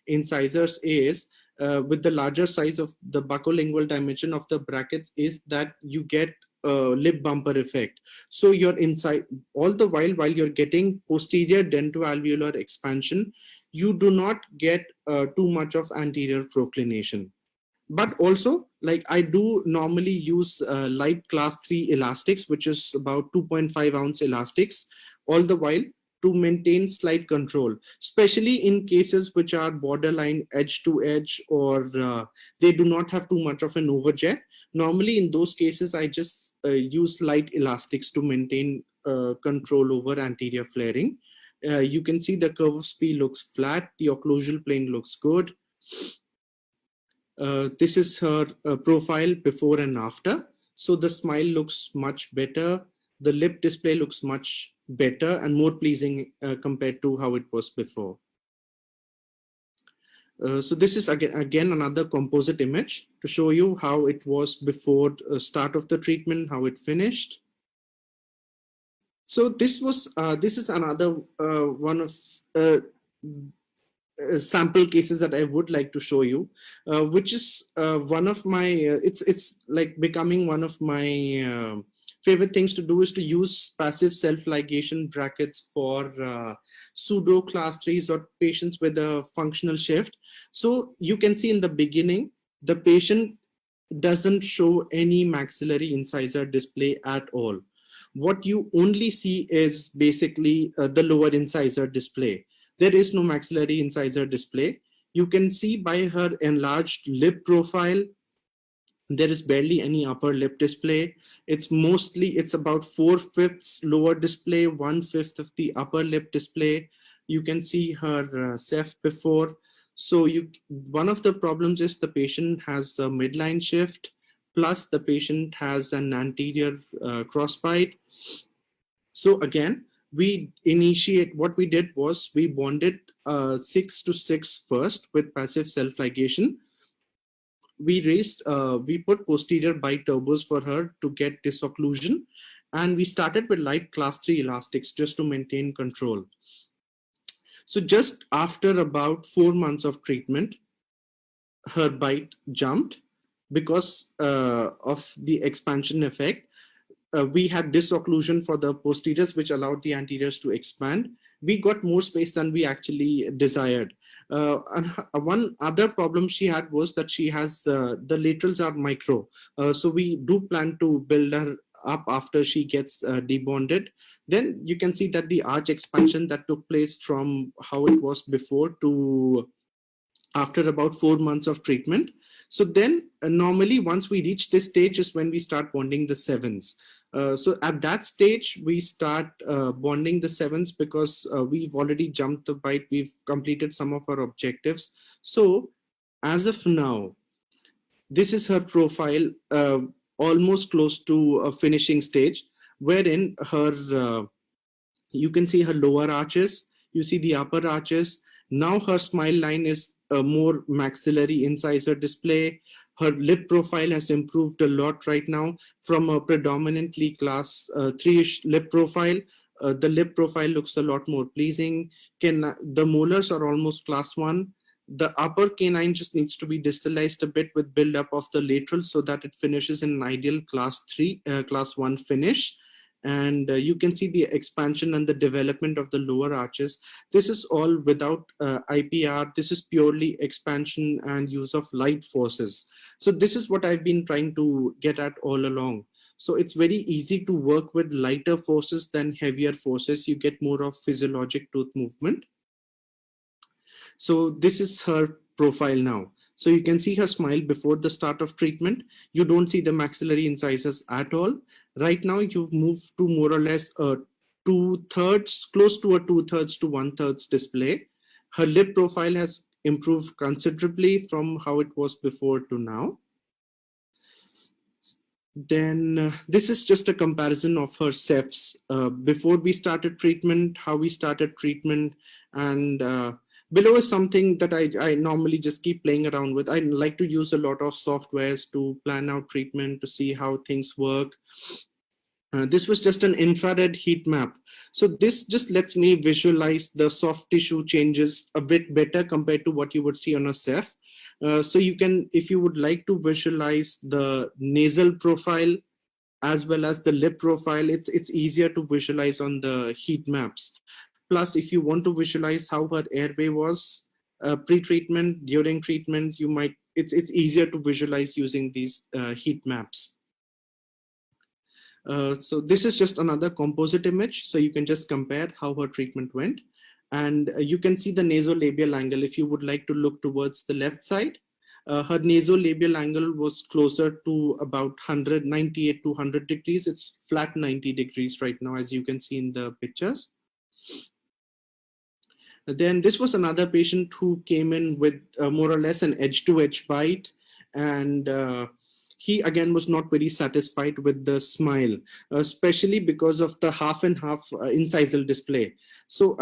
incisors is with the larger size of the buccolingual dimension of the brackets is that you get lip bumper effect. So you're inside all the while you're getting posterior dentoalveolar expansion, you do not get too much of anterior proclination. But also, like, I do normally use light class 3 elastics, which is about 2.5 ounce elastics, all the while to maintain slight control, especially in cases which are borderline edge to edge, or they do not have too much of an overjet. Normally in those cases, I just use light elastics to maintain control over anterior flaring. You can see the curve of P looks flat, the occlusal plane looks good. This is her profile before and after. So the smile looks much better. The lip display looks much better and more pleasing compared to how it was before. So this is again another composite image to show you how it was before start of the treatment, how it finished. So this is another one of sample cases that I would like to show you, which is one of my, it's like becoming one of my favorite things to do, is to use passive self-ligation brackets for pseudo class 3s or patients with a functional shift. So you can see in the beginning, the patient doesn't show any maxillary incisor display at all. What you only see is basically the lower incisor display. There is no maxillary incisor display. You can see by her enlarged lip profile, there is barely any upper lip display. It's about 4/5 lower display, 1/5 of the upper lip display. You can see her Ceph before. So one of the problems is the patient has a midline shift, plus the patient has an anterior crossbite. So again, what we did was we bonded 6 to 6 first with passive self-ligation. We put posterior bite turbos for her to get disocclusion, and we started with light class 3 elastics just to maintain control. So just after about 4 months of treatment, her bite jumped because of the expansion effect. We had disocclusion for the posteriors, which allowed the anteriors to expand. We got more space than we actually desired. And one other problem she had was that she has the laterals are micro. So we do plan to build her up after she gets debonded. Then you can see that the arch expansion that took place from how it was before to after about 4 months of treatment. So then normally once we reach this stage is when we start bonding the 7s. So at that stage, we start bonding the 7s because we've already jumped the bite. We've completed some of our objectives. So as of now, this is her profile, almost close to a finishing stage, wherein her, you can see her lower arches, you see the upper arches, Now her smile line is a more maxillary incisor display. Her lip profile has improved a lot right now from a predominantly class 3-ish lip profile. The lip profile looks a lot more pleasing. The molars are almost class 1. The upper canine just needs to be distalized a bit with build up of the lateral so that it finishes in an ideal class 1 finish. And you can see the expansion and the development of the lower arches. This is all without IPR. This is purely expansion and use of light forces. So this is what I've been trying to get at all along. So it's very easy to work with lighter forces than heavier forces. You get more of physiologic tooth movement. So this is her profile now. So you can see her smile before the start of treatment. You don't see the maxillary incisors at all. Right now, you've moved to more or less a 2/3, close to a 2/3 to 1/3 display. Her lip profile has improved considerably from how it was before to now. Then this is just a comparison of her cephs before we started treatment, how we started treatment, and below is something that I normally just keep playing around with. I like to use a lot of softwares to plan out treatment, to see how things work. This was just an infrared heat map. So this just lets me visualize the soft tissue changes a bit better compared to what you would see on a ceph. So you can, if you would like to visualize the nasal profile as well as the lip profile, it's easier to visualize on the heat maps. Plus, if you want to visualize how her airway was pre-treatment, during treatment, it's easier to visualize using these heat maps. So this is just another composite image. So you can just compare how her treatment went. And you can see the nasolabial angle if you would like to look towards the left side. Her nasolabial angle was closer to about 98 to 100 degrees. It's flat 90 degrees right now, as you can see in the pictures. Then this was another patient who came in with more or less an edge-to-edge bite, and he again was not very satisfied with the smile, especially because of the half and half incisal display. So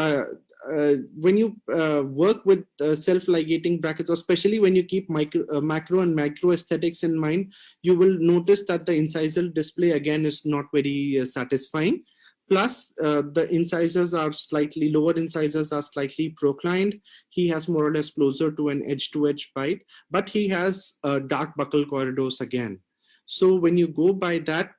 when you work with self-ligating brackets, especially when you keep macro and micro aesthetics in mind, you will notice that the incisal display again is not very satisfying. Plus, the incisors are slightly, lower incisors are slightly proclined. He has more or less closer to an edge-to-edge bite, but he has dark buccal corridors again. So when you go by that,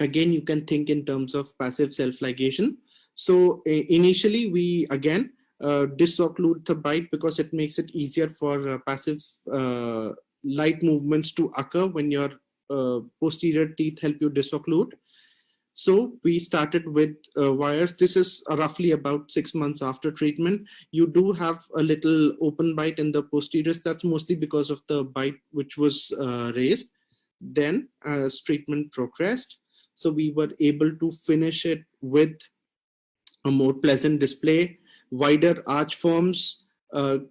again, you can think in terms of passive self-ligation. So initially, we again disocclude the bite because it makes it easier for passive light movements to occur when your posterior teeth help you disocclude. So we started with wires. This is roughly about 6 months after treatment. You do have a little open bite in the posteriors. That's mostly because of the bite which was raised. Then as treatment progressed, so we were able to finish it with a more pleasant display, wider arch forms,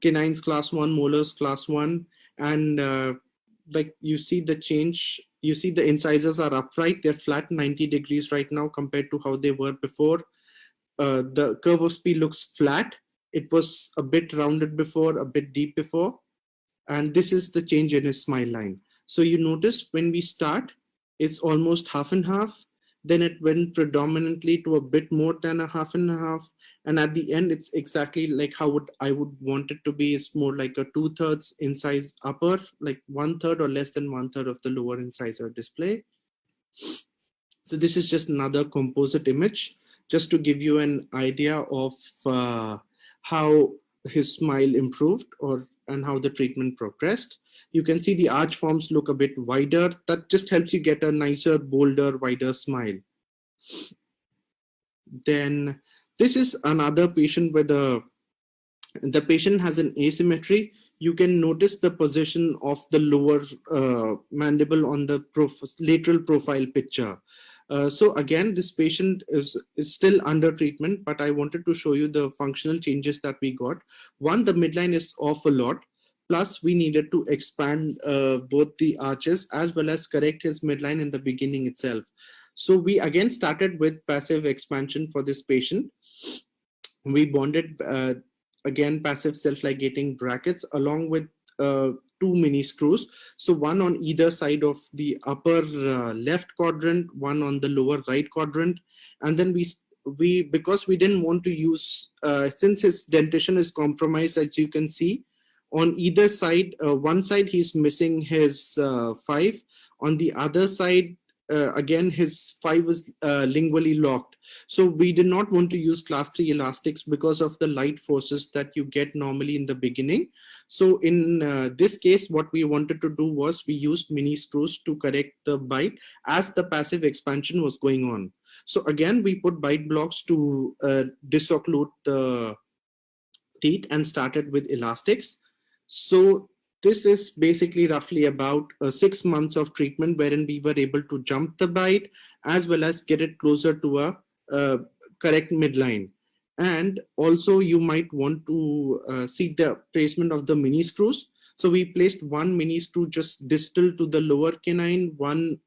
canines class 1, molars class 1, and like you see the change. You see the incisors are upright. They're flat 90 degrees right now compared to how they were before. The curve of P looks flat. It was a bit rounded before, a bit deep before. And this is the change in his smile line. So you notice when we start, it's almost half and half. Then it went predominantly to a bit more than a half and a half. And at the end, it's exactly like how I would want it to be. It's more like a 2/3 incise upper, like 1/3 or less than 1/3 of the lower incisor display. So this is just another composite image, just to give you an idea of how his smile improved and how the treatment progressed. You can see the arch forms look a bit wider. That just helps you get a nicer, bolder, wider smile. Then this is another patient where the patient has an asymmetry. You can notice the position of the lower mandible on the lateral profile picture. So again, this patient is still under treatment, but I wanted to show you the functional changes that we got. One, the midline is off a lot. Plus, we needed to expand both the arches as well as correct his midline in the beginning itself. So we again started with passive expansion for this patient. We bonded again passive self-ligating brackets along with two mini screws. So one on either side of the upper left quadrant, one on the lower right quadrant. And then because we didn't want to use, since his dentition is compromised, as you can see, on either side, one side he's missing his 5. On the other side, again, his 5 is lingually locked. So we did not want to use class 3 elastics because of the light forces that you get normally in the beginning. So in this case, what we wanted to do was we used mini screws to correct the bite as the passive expansion was going on. So again, we put bite blocks to disocclude the teeth and started with elastics. So this is basically roughly about 6 months of treatment wherein we were able to jump the bite as well as get it closer to a correct midline. And also you might want to see the placement of the mini screws. So we placed one mini screw just distal to the lower canine, one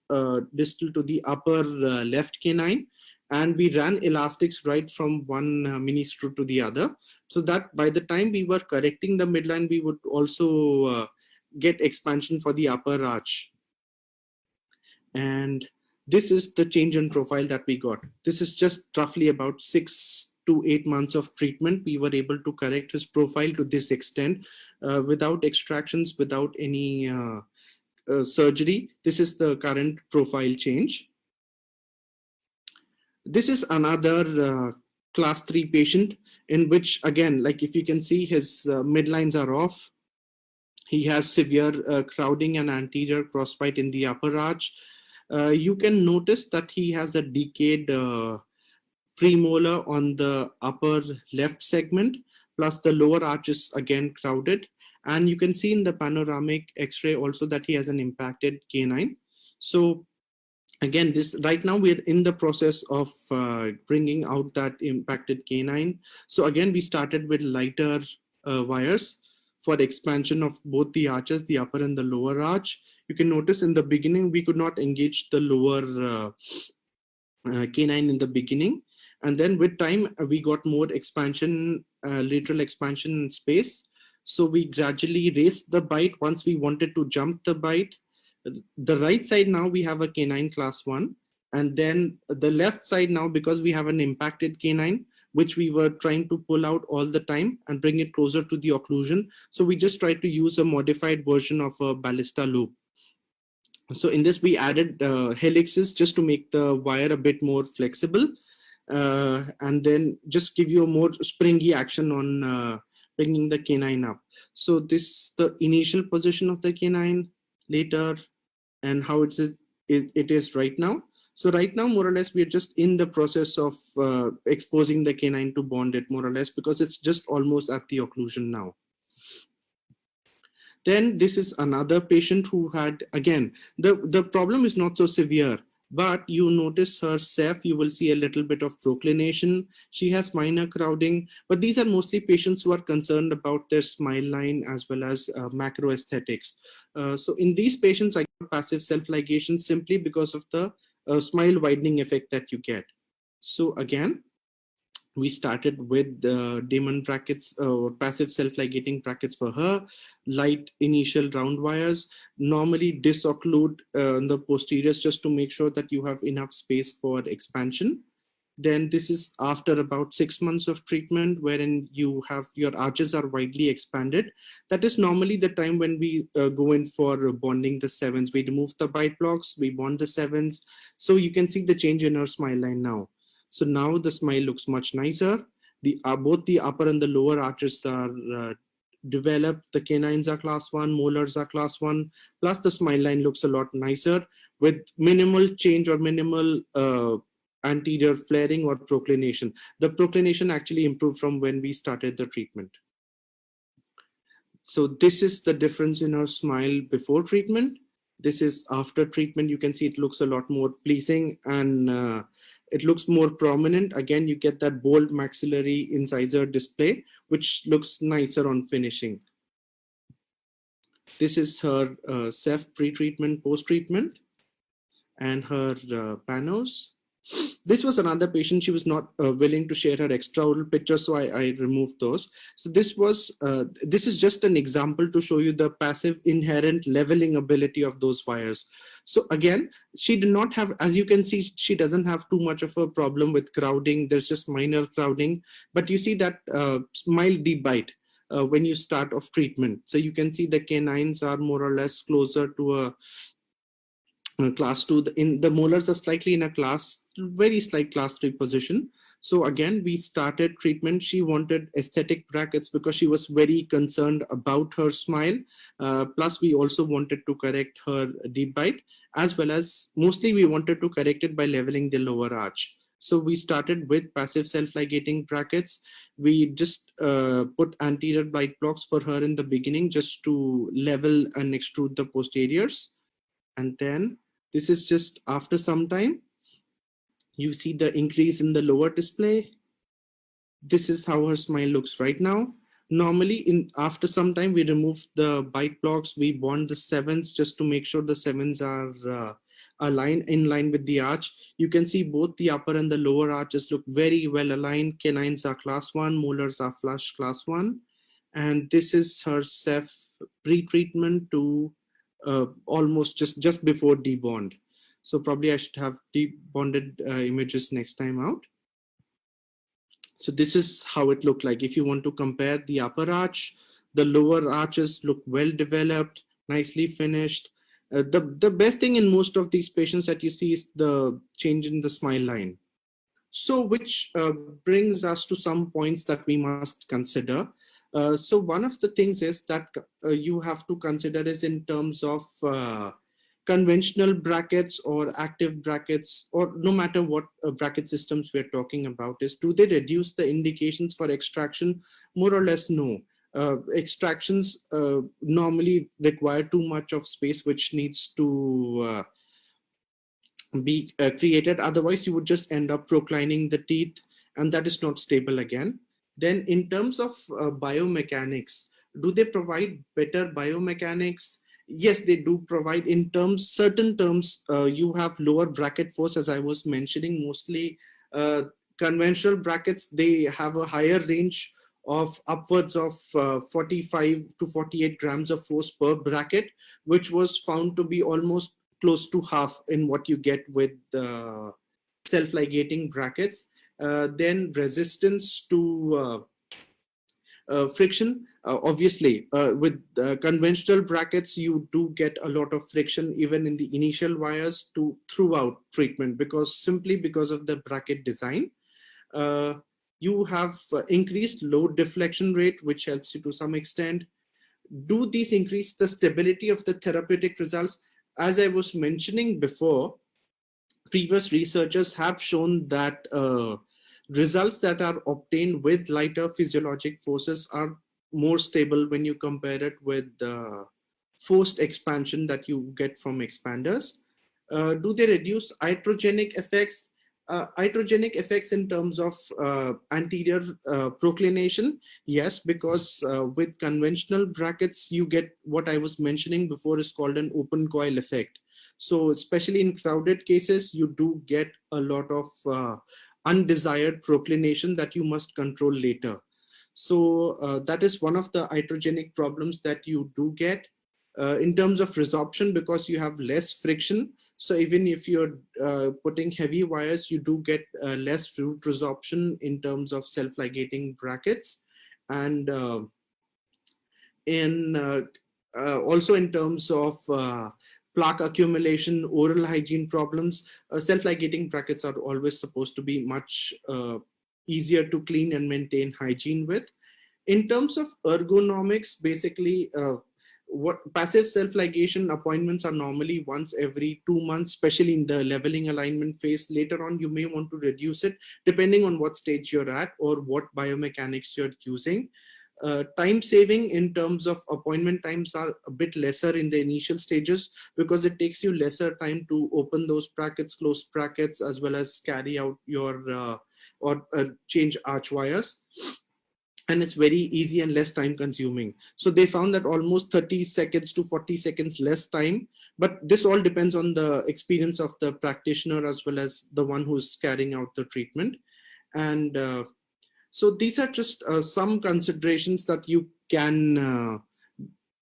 distal to the upper left canine, and we ran elastics right from one mini screw to the other, so that by the time we were correcting the midline, we would also get expansion for the upper arch. And this is the change in profile that we got. This is just roughly about 6 to 8 months of treatment. We were able to correct his profile to this extent without extractions, without any surgery. This is the current profile change. This is another class 3 patient in which, again, like if you can see, his midlines are off. He has severe crowding and anterior crossbite in the upper arch. You can notice that he has a decayed premolar on the upper left segment, plus the lower arch is again crowded. And you can see in the panoramic x-ray also that he has an impacted canine. So again, this right now we're in the process of bringing out that impacted canine. So again, we started with lighter wires for the expansion of both the arches, the upper and the lower arch. You can notice in the beginning, we could not engage the lower canine in the beginning. And then with time, we got more expansion, lateral expansion in space. So we gradually raised the bite once we wanted to jump the bite. The right side now we have a canine class 1, and then the left side now, because we have an impacted canine which we were trying to pull out all the time and bring it closer to the occlusion, so we just tried to use a modified version of a ballista loop. So in this we added helixes just to make the wire a bit more flexible and then just give you a more springy action on bringing the canine up. So this is the initial position of the canine, later, and how it is right now. So right now, more or less, we're just in the process of exposing the canine to bond it, more or less, because it's just almost at the occlusion now. Then this is another patient who had, again, the problem is not so severe, but you notice her ceph, you will see a little bit of proclination. She has minor crowding, but these are mostly patients who are concerned about their smile line as well as macro aesthetics. So in these patients, I got passive self-ligation simply because of the smile widening effect that you get. So again, we started with the Damon brackets or passive self-ligating brackets for her, light initial round wires, normally disocclude the posteriors just to make sure that you have enough space for expansion. Then this is after about 6 months of treatment, wherein you have your arches are widely expanded. That is normally the time when we go in for bonding the 7s. We remove the bite blocks, we bond the 7s. So you can see the change in her smile line now. So now the smile looks much nicer. Both the upper and the lower arches are developed. The canines are class 1, molars are class 1, plus the smile line looks a lot nicer with minimal change or minimal anterior flaring or proclination. The proclination actually improved from when we started the treatment. So this is the difference in her smile before treatment. This is after treatment. You can see it looks a lot more pleasing and it looks more prominent. Again, you get that bold maxillary incisor display, which looks nicer on finishing. This is her ceph pre-treatment, post-treatment, and her panos. This was another patient. She was not willing to share her extraoral pictures, so I removed those. So this is just an example to show you the passive inherent leveling ability of those wires. So again, she did not have, as you can see, she doesn't have too much of a problem with crowding. There's just minor crowding, but you see that mild deep bite when you start off treatment. So you can see the canines are more or less closer to a class 2. In the molars are slightly in a very slight class 3 position. So again, we started treatment. She wanted aesthetic brackets because she was very concerned about her smile. Plus we also wanted to correct her deep bite, as well as mostly we wanted to correct it by leveling the lower arch. So we started with passive self-ligating brackets. We just put anterior bite blocks for her in the beginning just to level and extrude the posteriors. And then this is just after some time, you see the increase in the lower display. This is how her smile looks right now. Normally, after some time, we remove the bite blocks. We bond the sevens just to make sure the sevens are in line with the arch. You can see both the upper and the lower arches look very well aligned. Canines are class 1, molars are flush class 1. And this is her Ceph pre-treatment to almost just before debond. So probably I should have debonded images next time out. So this is how it looked like. If you want to compare the upper arch, the lower arches look well developed, nicely finished. The best thing in most of these patients that you see is the change in the smile line. So which brings us to some points that we must consider. So one of the things is that you have to consider is in terms of conventional brackets or active brackets, or no matter what bracket systems we're talking about, is do they reduce the indications for extraction? More or less, no. Extractions normally require too much of space, which needs to be created. Otherwise, you would just end up proclining the teeth, and that is not stable again. Then in terms of biomechanics, do they provide better biomechanics? Yes, they do provide. In certain terms, you have lower bracket force, as I was mentioning. Mostly conventional brackets, they have a higher range of upwards of 45 to 48 grams of force per bracket, which was found to be almost close to half in what you get with self-ligating brackets. Then resistance to friction. Obviously, with conventional brackets, you do get a lot of friction even in the initial wires throughout treatment, simply because of the bracket design. You have increased load deflection rate, which helps you to some extent. Do these increase the stability of the therapeutic results? As I was mentioning before, previous researchers have shown that results that are obtained with lighter physiologic forces are more stable when you compare it with the forced expansion that you get from expanders. Do they reduce iatrogenic effects? Iatrogenic effects in terms of anterior proclination, yes, because with conventional brackets, you get what I was mentioning before is called an open coil effect. So especially in crowded cases, you do get a lot of undesired proclination that you must control later. So that is one of the iatrogenic problems that you do get. In terms of resorption, because you have less friction. So even if you're putting heavy wires, you do get less root resorption in terms of self-ligating brackets. And also in terms of plaque accumulation, oral hygiene problems, self-ligating brackets are always supposed to be much easier to clean and maintain hygiene with. In terms of ergonomics, basically, what passive self-ligation appointments are normally once every 2 months, especially in the leveling alignment phase. Later on, you may want to reduce it depending on what stage you're at or what biomechanics you're using. Time saving in terms of appointment times are a bit lesser in the initial stages because it takes you lesser time to open those brackets, close brackets, as well as carry out your or change arch wires. and it's very easy and less time consuming. So they found that almost 30 seconds to 40 seconds less time, but this all depends on the experience of the practitioner as well as the one who's carrying out the treatment. And so these are just some considerations that you can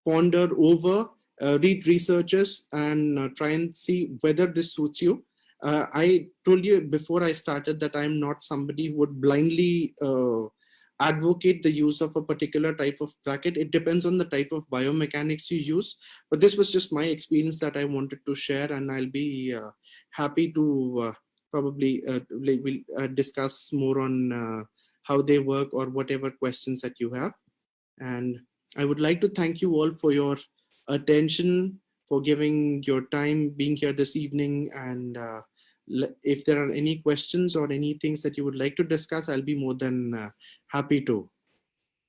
ponder over, read researches, and try and see whether this suits you. I told you before I started that I'm not somebody who would blindly advocate the use of a particular type of bracket. It depends on the type of biomechanics you use. But this was just my experience that I wanted to share, and I'll be happy to we'll discuss more on how they work or whatever questions that you have. And I would like to thank you all for your attention, for giving your time, being here this evening. And if there are any questions or any things that you would like to discuss, I'll be more than happy to.